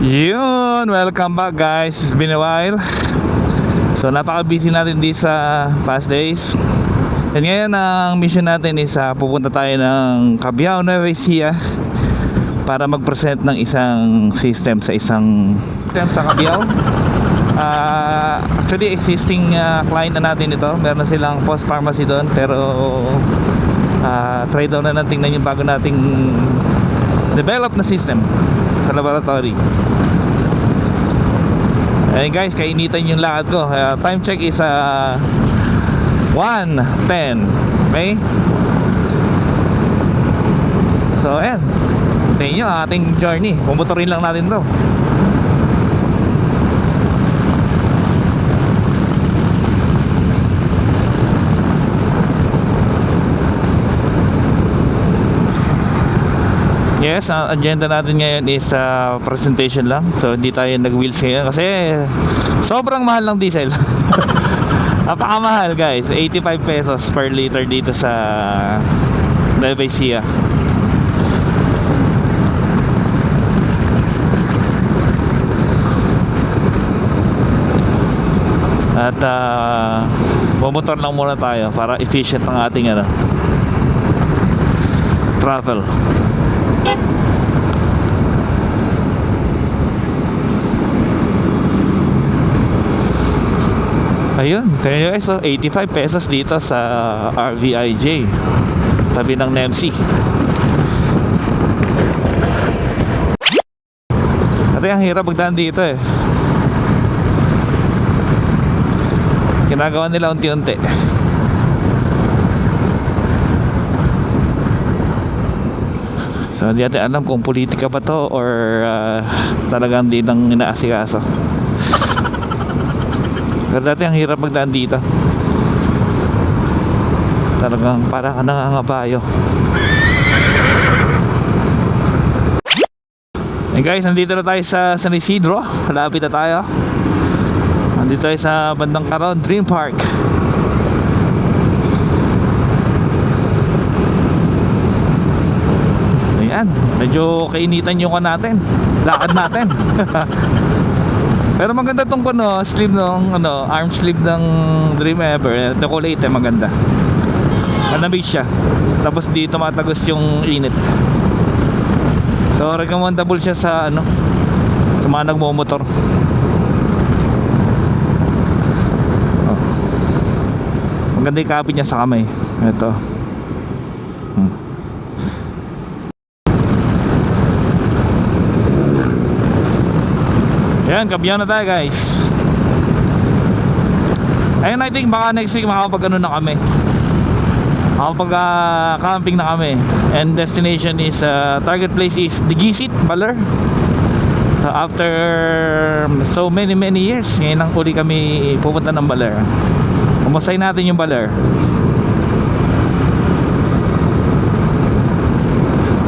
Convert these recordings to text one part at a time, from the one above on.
Yun, welcome back guys. It's been a while. So napaka-busy natin di sa past days. And ngayon ang mission natin is pupunta tayo ng Cabiao, Nueva Ecija para mag-present ng isang system sa Cabiao. Actually existing client na natin ito. Meron na silang post pharmacy doon, pero try daw na natin tingnan yung bago nating develop na system sa laboratory. Ayun guys, kainitan yung lakad ko. Time check is 1:10. Okay? So ayan, tingnan nyo ating journey. Pumotorin lang natin to. Yes, ang agenda natin ngayon is presentation lang. So hindi tayo nag-wheels ngayon kasi sobrang mahal ng diesel. Napakamahal guys, 85 pesos per liter dito sa Nueva Ecija. At bumotor lang muna tayo para efficient ang ating travel. Ayun, tingnan nyo guys, 85 pesos dito sa RVIJ, tabi ng NEMC. At ang hirap magdaan dito eh. Ginagawa nila unti-unti. So hindi natin alam kung politika ba to or talagang di nang inaasikaso. Pero dati ang hirap magdaan dito. Talagang parang nangangabayo. Hey guys, nandito na tayo sa San Isidro. Malapit na tayo. Nandito tayo sa bandang Caron Dream Park. Ayan, medyo kainitan yung natin, lakad natin. Pero maganda tong sleeve ng arm sleeve ng Dream Ever. Ito kulay ito, maganda. Malamig siya. Tapos di tumatagos yung init. So recommendable siya sa sa mga nagmo-motor. Oh. Maganda yung kapit niya sa kamay. Ito. Ayan, Cabiao na tayo guys. Ayun, I think baka next week makapag na kami. Makapag camping na kami. And destination is target place is Digisit, Baler. So after so many years, ngayon ang uli kami pupunta ng Baler. Umusay natin yung Baler.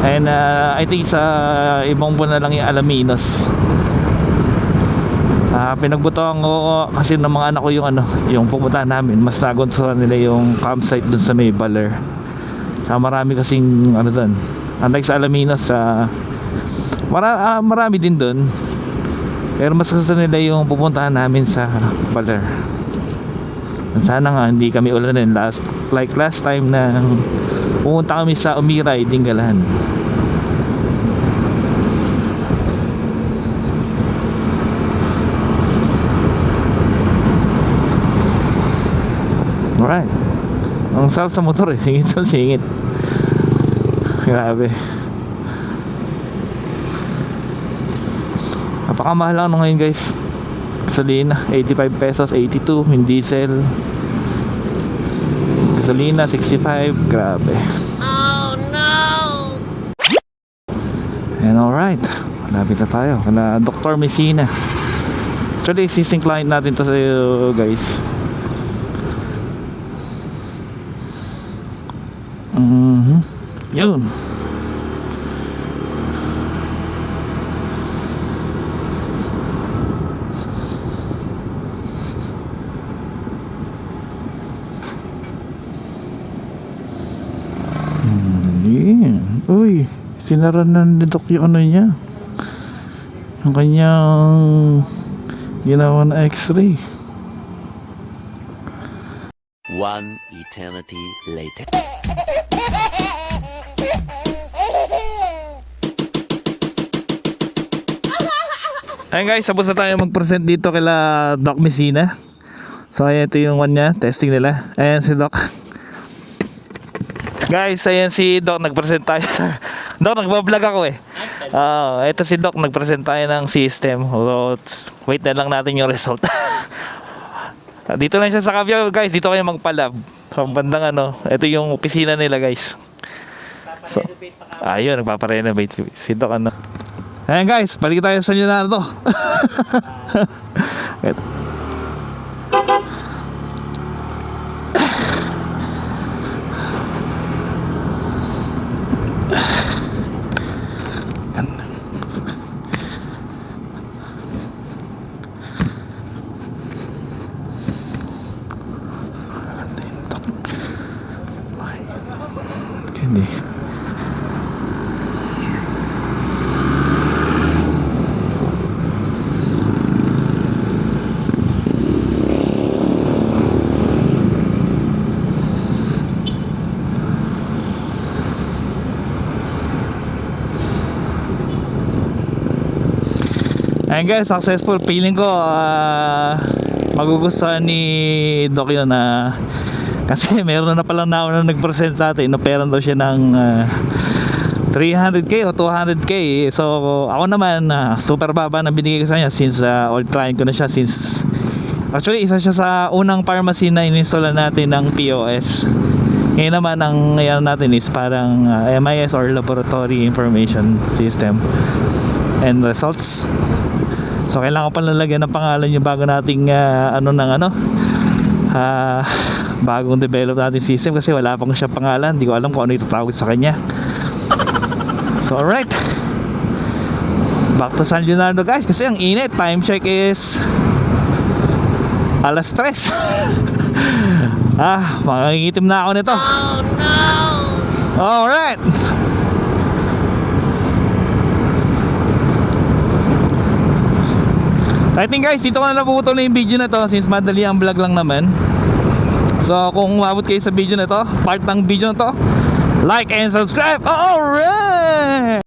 And I think sa ibang buwan na lang yung Alaminos. Pinagbutuhan ko kasi ng mga anak ko yung pupuntahan namin. Mas nagustuhan nila yung campsite dun sa may Baler. Marami kasing dun. Unlike sa Alaminos, marami din dun. Pero mas gusto nila yung pupuntahan namin sa Baler. Sana nga hindi kami ulanin last time na pumunta kami sa Umiray, Dingalan. Alright. Ang sarap sa motor eh. Singit sa singit. Grabe. Napakamahal lang ngayon guys. Gasolina 85 pesos, 82 yung diesel. Gasolina 65. Grabe. Oh no. And alright, malapit na tayo kala Dr. Messina. Actually existing client natin to sa guys. Yun. Uy, sinara na ni Doc yung niya. yung kanyang ginawa na x-ray. One eternity later. Ayun guys, tapos na tayo mag-present dito kila Doc Messina. So ayan, ito yung one niya, testing nila. Ayan si Doc. Guys, ayan si Doc, nag-present tayo sa... Doc, nagbablog ako eh. Ito si Doc, nag-present tayo ng system. So, wait na lang natin yung result. Dito lang siya sa Cavite guys, dito kayo magpa-lab. Sa bandang ano, ito yung opisina nila guys. So, ayun, nagpaparenovate si Doc ano. Ayan guys, balik tayo sa Leonardo. Hindi. Ayan guys, successful. Feeling ko magugustuhan ni Doc yun kasi meron na palang nauna nag-present sa atin. Inoperan daw siya ng 300k o 200k. So ako naman super baba na binigay ko sa kanya since old client ko na siya. Since actually isa siya sa unang pharmacy na ininstall natin ng POS. Ngayon naman ang ngayon natin is parang MIS or Laboratory Information System and Results. So kailangan pa lalagyan ng pangalan yung bago nating bagong develop natin system kasi wala pang siya pangalan. Hindi ko alam kung ano itatawag sa kanya. So alright, back to San Leonardo guys kasi ang init. Time check is 3:00. Makangitim na ako nito. Oh no. Alright, I think guys, dito ko na napuputol na yung video na to since madali ang vlog lang naman. So kung umabot kayo sa video na to, part ng video na to, like and subscribe. Alright!